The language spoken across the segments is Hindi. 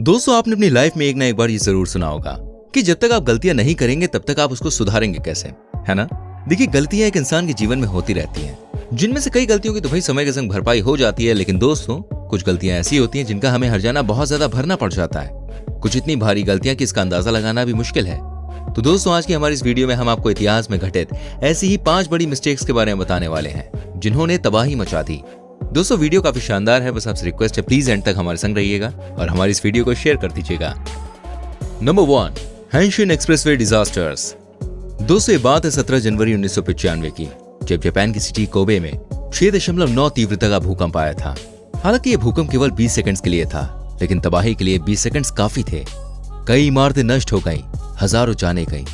दोस्तों, आपने अपनी लाइफ में एक ना एक बार ये जरूर सुना होगा कि जब तक आप गलतियां नहीं करेंगे तब तक आप उसको सुधारेंगे कैसे, है ना। देखिए, गलतियां एक इंसान के जीवन में होती रहती हैं, जिनमें से कई गलतियों की तो भाई समय के संग भरपाई हो जाती है, लेकिन दोस्तों कुछ गलतियां ऐसी होती हैं जिनका हमें हर्जाना बहुत ज्यादा भरना पड़ जाता है। कुछ इतनी भारी गलतियां कि इसका अंदाजा लगाना भी मुश्किल है। तो दोस्तों, आज की हमारी इस वीडियो में हम आपको इतिहास में घटित ऐसी ही 5 बड़ी मिस्टेक्स के बारे में बताने वाले हैं जिन्होंने तबाही मचा दी। दोस्तों, वीडियो काफी शानदार है, बस आपसे रिक्वेस्ट है प्लीज एंड तक हमारे संग रहिएगा और हमारी इस वीडियो को शेयर कर दीजिएगा। Number 1, Hanshin expressway disasters. दोस्तों, ये बात है 17 जनवरी 1995 की, जब जापान की सिटी कोबे में 6.9 तीव्रता का भूकंप आया था। हालांकि ये भूकंप केवल 20 सेकंड्स के लिए था, लेकिन तबाही के लिए 20 सेकंड्स काफी थे। कई इमारतें नष्ट हो गईं, हजारों जानें गईं,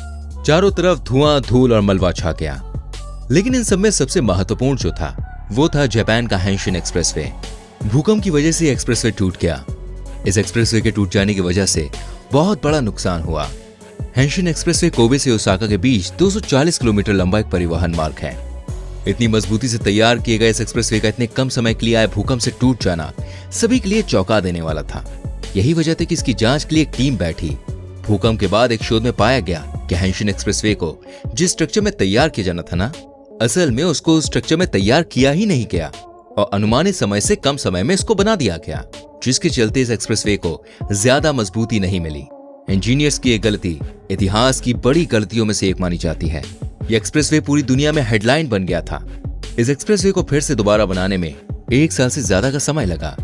चारों तरफ धुआं, धूल और मलबा छा गया। लेकिन इन सब में सबसे महत्वपूर्ण जो था वो था जापान का हैंशिन एक्सप्रेसवे। भूकंप की वजह से एक्सप्रेसवे टूट गया। इस एक्सप्रेसवे के टूट जाने की वजह से बहुत बड़ा नुकसान हुआ। हैंशिन एक्सप्रेसवे कोबे से ओसाका के बीच 240 किलोमीटर लंबा एक परिवहन मार्ग है। इतनी मजबूती से तैयार किए गए इस एक्सप्रेसवे का इतने कम समय के लिए आए भूकंप से टूट जाना सभी के लिए चौंका देने वाला था। यही वजह थी कि इसकी जांच के लिए एक टीम बैठी। भूकंप के बाद एक शोध में पाया गया कि हैंशिन एक्सप्रेसवे को जिस स्ट्रक्चर में तैयार किया जाना था ना, असल में उसको उस स्ट्रक्चर में तैयार किया ही नहीं गया और अनुमानित समय से कम समय में इसको बना दिया गया, जिसके चलते इस एक्सप्रेसवे को ज्यादा मजबूती नहीं मिली। इंजीनियर्स की एक गलती इतिहास की बड़ी गलतियों में से एक मानी जाती है। यह एक्सप्रेसवे पूरी दुनिया में हेडलाइन बन गया था। इस एक्सप्रेसवे को फिर से दोबारा बनाने में 1 साल से ज्यादा का समय लगा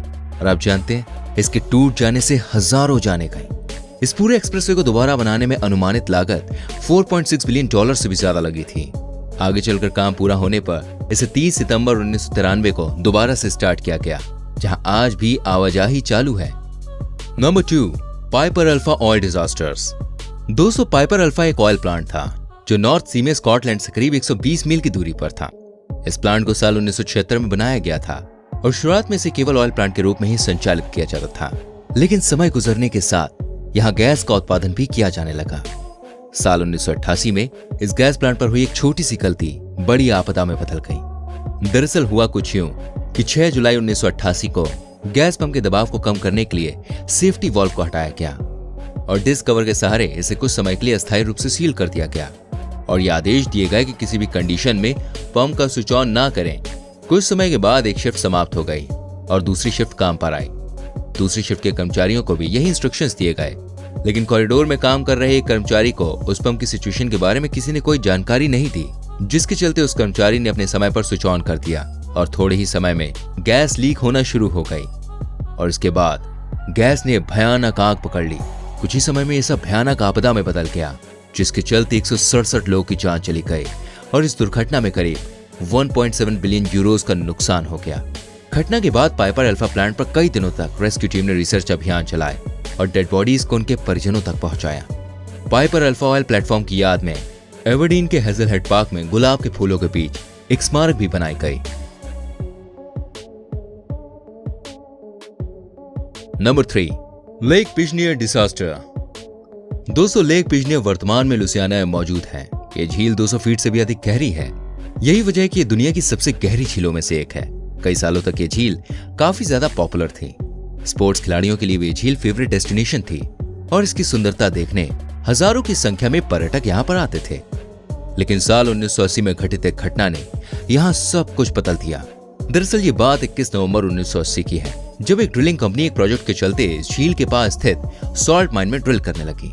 और आप जानते हैं इसके टूट जाने से हजारों जानें गईं। इस पूरे एक्सप्रेसवे को दोबारा बनाने में अनुमानित लागत $4.6 बिलियन से भी ज्यादा लगी थी। आगे चलकर काम पूरा होने पर इसे 30 सितंबर 1993 को दोबारा से स्टार्ट किया गया, जहां आज भी आवाजाही चालू है। Number 2, Piper alpha oil disasters. दोस्तों, पाइपर अल्फा एक ऑयल प्लांट था जो नॉर्थ सी में स्कॉटलैंड से करीब 120 मील की दूरी पर था। इस प्लांट को साल 1976 में बनाया गया था और शुरुआत में इसे केवल ऑयल प्लांट के रूप में ही संचालित किया जाता था, लेकिन समय गुजरने के साथ यहाँ गैस का उत्पादन भी किया जाने लगा। साल 1988 में इस गैस प्लांट पर हुई एक छोटी सी गलती बड़ी आपदा में बदल गई। दरअसल हुआ कुछ यूं कि 6 जुलाई 1988 को गैस पंप के दबाव को कम करने के लिए सेफ्टी वाल्व को हटाया गया और डिस्क कवर के सहारे इसे कुछ समय के लिए अस्थायी रूप से सील कर दिया गया और ये आदेश दिए गए कि किसी भी कंडीशन में पंप का स्विच ऑन ना करें। कुछ समय के बाद एक शिफ्ट समाप्त हो गई और दूसरी शिफ्ट काम पर आई। दूसरी शिफ्ट के कर्मचारियों को भी यही इंस्ट्रक्शंस दिए गए, लेकिन कॉरिडोर में काम कर रहे एक कर्मचारी को उस पंप की सिचुएशन के बारे में किसी ने कोई जानकारी नहीं दी, जिसके चलते उस कर्मचारी ने अपने समय पर स्विच ऑन कर दिया और थोड़े ही समय में गैस लीक होना शुरू हो गई और इसके बाद गैस ने भयानक आग पकड़ ली। कुछ ही समय में यह सब भयानक आपदा में बदल गया, जिसके चलते 167 लोगों की जान चली गई और इस दुर्घटना में करीब 1.7 बिलियन यूरोज का नुकसान हो गया। घटना के बाद पाइपर अल्फा प्लांट पर कई दिनों तक रेस्क्यू टीम ने रिसर्च अभियान चलाए और डेड बॉडीज को उनके परिजनों तक पहुंचाया। पाइपर अल्फा ऑयल प्लेटफॉर्म की याद में एवर्डीन के हेजलहेड पार्क में गुलाब के फूलों के बीच एक स्मारक भी बनाई गई। Number 3, lake Peigneur disaster. दोस्तों, लेक पिजनियर वर्तमान में लुसियाना में मौजूद है। ये झील 200 फीट से भी अधिक गहरी है। यही वजह है कि ये दुनिया की सबसे गहरी झीलों में से एक है। कई सालों तक ये झील काफी ज्यादा पॉपुलर थी। स्पोर्ट्स खिलाड़ियों के लिए ये झील फेवरेट डेस्टिनेशन थी और इसकी सुंदरता देखने हजारों की संख्या में पर्यटक यहाँ पर आते थे। लेकिन साल 1980 में घटित एक घटना ने यहाँ सब कुछ बदल दिया। दरअसल ये बात 21 नवंबर 1980 की है, जब एक ड्रिलिंग कंपनी एक प्रोजेक्ट के चलते इस झील के पास स्थित सॉल्ट माइन में ड्रिल करने लगी।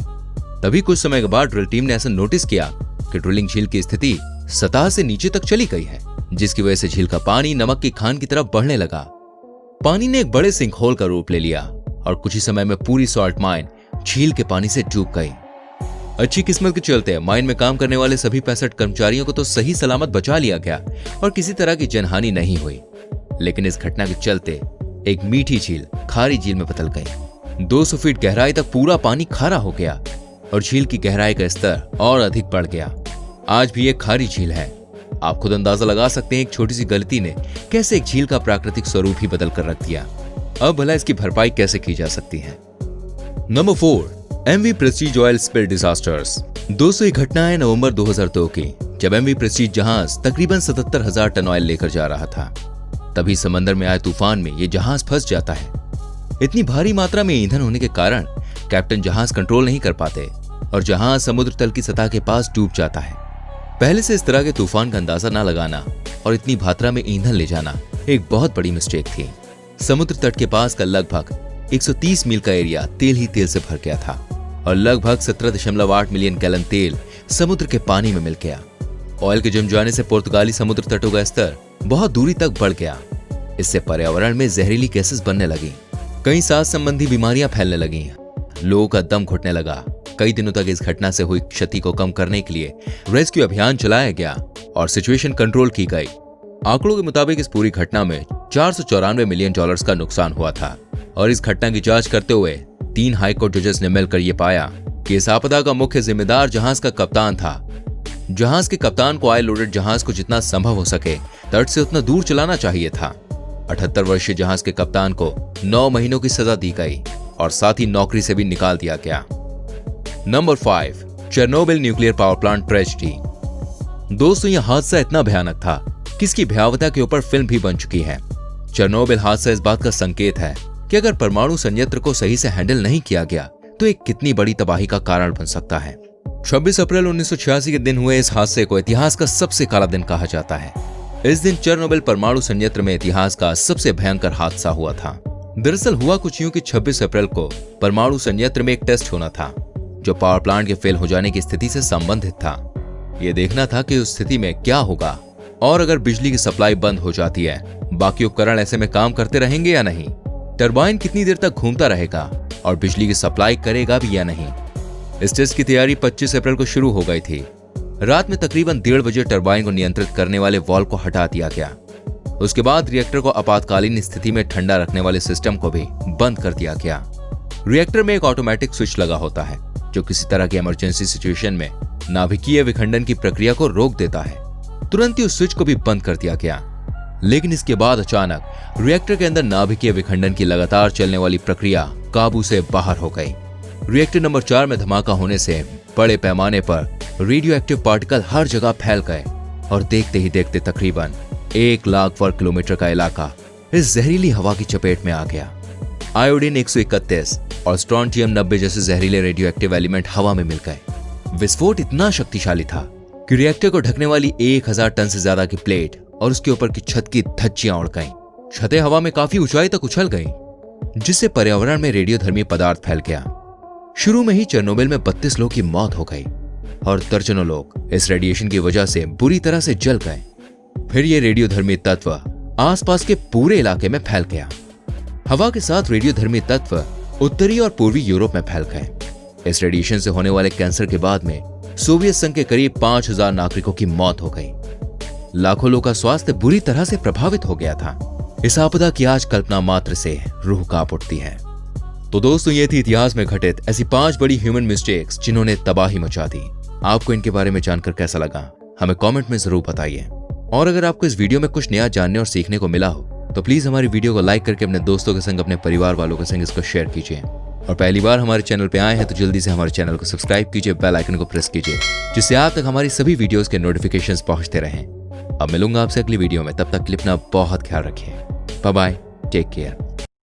तभी कुछ समय के बाद ड्रिल टीम ने ऐसा नोटिस किया कि ड्रिलिंग झील की स्थिति सतह से नीचे तक चली गई है, जिसकी वजह से झील का पानी नमक की खान की तरफ बढ़ने लगा। पानी ने एक बड़े सिंक होल का रूप ले लिया और कुछ ही समय में पूरी सॉल्ट माइन झील के पानी से डूब गई। अच्छी किस्मत के चलते माइन में काम करने वाले सभी 65 कर्मचारियों को तो सही सलामत बचा लिया गया और किसी तरह की जनहानि नहीं हुई। लेकिन इस घटना के चलते एक मीठी झील खारी झील में बदल गई। 200 फीट गहराई तक पूरा पानी खारा हो गया और झील की गहराई का स्तर और अधिक बढ़ गया। आज भी एक खारी झील है। आप खुद अंदाजा लगा सकते हैं एक छोटी सी गलती ने कैसे एक झील का प्राकृतिक स्वरूप ही बदल कर रख दिया। अब भला इसकी भरपाई कैसे की जा सकती है। Number 4, MV Prestige oil spill disasters. दोस्तों, ये घटना है नवंबर 2002 की, जब एमवी प्रेस्टीज जहाज तकरीबन 77,000 टन ऑयल लेकर जा रहा था। तभी समंदर में आए तूफान में ये जहाज फंस जाता है। इतनी भारी मात्रा में ईंधन होने के कारण कैप्टन जहाज कंट्रोल नहीं कर पाते और जहाज समुद्र तल की सतह के पास डूब जाता है। पहले से इस तरह के तूफान का अंदाजा न लगाना और इतनी मात्रा में ईंधन ले जाना एक बहुत बड़ी मिस्टेक थी। समुद्र तट के पास का लगभग 130 मील का एरिया तेल ही तेल से भर गया था और लगभग 17.8 मिलियन गैलन तेल समुद्र के पानी में मिल गया। ऑयल के जम जाने से पुर्तगाली समुद्र तटों का स्तर बहुत दूरी तक बढ़ गया। इससे पर्यावरण में जहरीली गैसेस बनने लगी, कई सांस संबंधी बीमारियां फैलने लगी, लोगों का दम घुटने लगा। कई दिनों तक इस घटना से हुई क्षति को कम करने के लिए रेस्क्यू अभियान चलाया गया और सिचुएशन कंट्रोल की गई। आंकड़ों के मुताबिक इस पूरी घटना में $494 मिलियन का नुकसान हुआ था और इस घटना की जांच करते हुए 3 हाईकोर्ट जजेस ने मिलकर यह पाया कि इस आपदा का मुख्य जिम्मेदार जहाज का कप्तान था। जहाज के कप्तान को ऑयल लोडेड जहाज को जितना संभव हो सके तट से उतना दूर चलाना चाहिए था। 78 वर्षीय जहाज के कप्तान को 9 महीनों की सजा दी गई और साथ ही नौकरी से भी निकाल दिया गया। Number 5, Chernobyl nuclear power plant tragedy. दोस्तों, यह हादसा इतना भयानक था कि इसकी भयावहता के ऊपर फिल्म भी बन चुकी है। चेरनोबिल हादसा इस बात का संकेत है कि अगर परमाणु संयंत्र को सही से हैंडल नहीं किया गया तो एक कितनी बड़ी तबाही का कारण बन सकता है। 26 अप्रैल 1986 के दिन हुए इस हादसे को इतिहास का सबसे काला दिन कहा जाता है। इस दिन चेरनोबिल परमाणु संयंत्र में इतिहास का सबसे भयंकर हादसा हुआ था। दरअसल हुआ कुछ यूं कि 26 अप्रैल को परमाणु संयंत्र में एक टेस्ट होना था जो पावर प्लांट के फेल हो जाने की स्थिति से संबंधित था। यह देखना था कि उस स्थिति में क्या होगा और अगर बिजली की सप्लाई बंद हो जाती है, बाकी उपकरण ऐसे में काम करते रहेंगे या नहीं, टरबाइन कितनी देर तक घूमता रहेगा और बिजली की सप्लाई करेगा भी या नहीं। इस टेस्ट की तैयारी 25 अप्रैल को शुरू हो गई थी। रात में तकरीबन 1:30 बजे टरबाइन को नियंत्रित करने वाले वाल्व को हटा दिया गया। उसके बाद रिएक्टर को आपातकालीन स्थिति में ठंडा रखने वाले सिस्टम को भी बंद कर दिया गया। रिएक्टर में एक ऑटोमेटिक स्विच लगा होता है जो किसी तरह की इमरजेंसी सिचुएशन में नाभिकीय विखंडन की प्रक्रिया को रोक देता है। तुरंत ही उस स्विच को भी बंद कर दिया गया। लेकिन इसके बाद अचानक रिएक्टर के अंदर नाभिकीय विखंडन की लगातार चलने वाली प्रक्रिया काबू से बाहर हो गई। रिएक्टर नंबर 4 में धमाका होने से बड़े पैमाने पर रेडियो एक्टिव पार्टिकल हर जगह फैल गए और देखते ही देखते तकरीबन 1 लाख वर्ग किलोमीटर का इलाका इस जहरीली हवा की चपेट में आ गया। आयोडीन 131 और स्ट्रोंटियम 90 जैसे जहरीले रेडियो एक्टिव एलिमेंट हवा में मिल गए। विस्फोट इतना शक्तिशाली था कि रिएक्टर को ढकने वाली 1000 टन से ज्यादा की प्लेट और उसके ऊपर की छत की धज्जियां उड़ गईं। छतें हवा में काफी ऊंचाई तक उछल गईं, जिससे पर्यावरण में रेडियोधर्मी पदार्थ फैल गया। शुरू में ही चेरनोबिल में 32 लोगों की मौत हो गई और दर्जनों लोग इस रेडिएशन की वजह से बुरी तरह से जल गए। फिर ये रेडियोधर्मी तत्व आसपास के पूरे इलाके में फैल गया। हवा के साथ रेडियोधर्मी तत्व उत्तरी और पूर्वी यूरोप में फैल गए। इस रेडिएशन से होने वाले कैंसर के बाद में सोवियत संघ के करीब 5000 नागरिकों की मौत हो गई। लाखों लोगों का स्वास्थ्य बुरी तरह से प्रभावित हो गया था। इस आपदा की आज कल्पना मात्र से रूह कांप उठती है। तो दोस्तों, ये थी इतिहास में घटित ऐसी 5 बड़ी ह्यूमन मिस्टेक्स जिन्होंने तबाही मचा दी। आपको इनके बारे में जानकर कैसा लगा, हमें कमेंट में जरूर बताइए। और अगर आपको इस वीडियो में कुछ नया जानने और सीखने को मिला हो तो प्लीज हमारी वीडियो को लाइक करके अपने दोस्तों के संग, अपने परिवार वालों के संग इसको शेयर कीजिए। और पहली बार हमारे चैनल पे आए हैं तो जल्दी से हमारे चैनल को सब्सक्राइब कीजिए, बेल आइकन को प्रेस कीजिए, जिससे आप तक हमारी सभी वीडियोस के नोटिफिकेशंस पहुंचते रहें। अब मिलूंगा आपसे अगली वीडियो में, तब तक के लिए अपना बहुत ख्याल रखिए। Bye bye, take care.